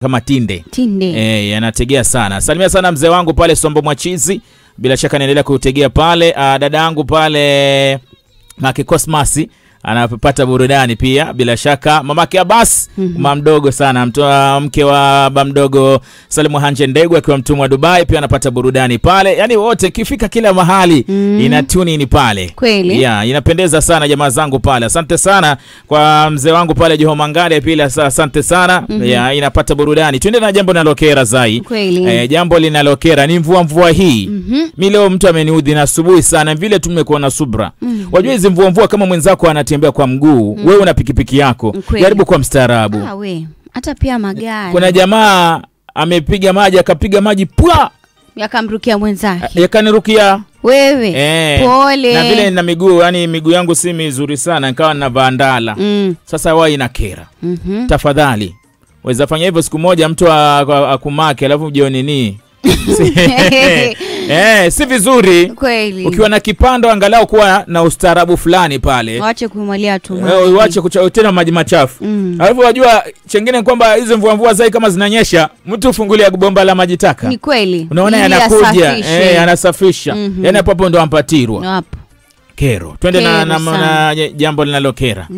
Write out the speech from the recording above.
kama tinde. Yanategea sana. Salimia sana mzee wangu pale Sombo Mwachizi. Bila shaka naendelea kutegea pale. Dada yangu pale Maki Cosmasi anapata burudani pia bila shaka. Mamake Abbas mama mdogo sana, mke wa baba mdogo Salimu Hanje Ndegu akiwa mtumwa Dubai pia anapata burudani pale. Yani wote kifika kila mahali ina tune ni pale. Kweli. Inapendeza sana jamaa zangu pale. Asante sana kwa mzee wangu pale Joho Mangale pia asante sana. Inapata burudani. Twende na jambo linalokera Zai. Kweli. Jambo linalokera ni mvua hii. Mimi leo mtu ameniudhi na asubuhi sana vile tumekuwa na subra. Wajua hizi mvua kama mwenzako anatembea kwa mguu, wewe una pikipiki yako, jaribu kwa mstaarabu. Hata pia magari. Kuna jamaa amepiga maji, akapiga maji pwa, yakamrukia mwenzake. Yakanirukia wewe. Pole. Na vile na miguu, yani miguu yangu si mizuri sana, nikawa na vandala. Sasa wao inakera. Tafadhali waweza fanya hivyo siku moja mtu akumake alafu jioni nini? Si vizuri. Kweli. Ukiwa na kipando angalau kuwa na ustaarabu fulani pale. Waache kuimalia tu. Waache kuchotena maji machafu. Alafu wajua chengine kwamba hizo mvua Zai kama zinanyesha, mtu ufungulia bomba la maji taka. Ni kweli. Unaona yanakuja, anasafisha. Yani hapo ndo ampatirwa. Hapo. Kero. Twende na jambo linalokera.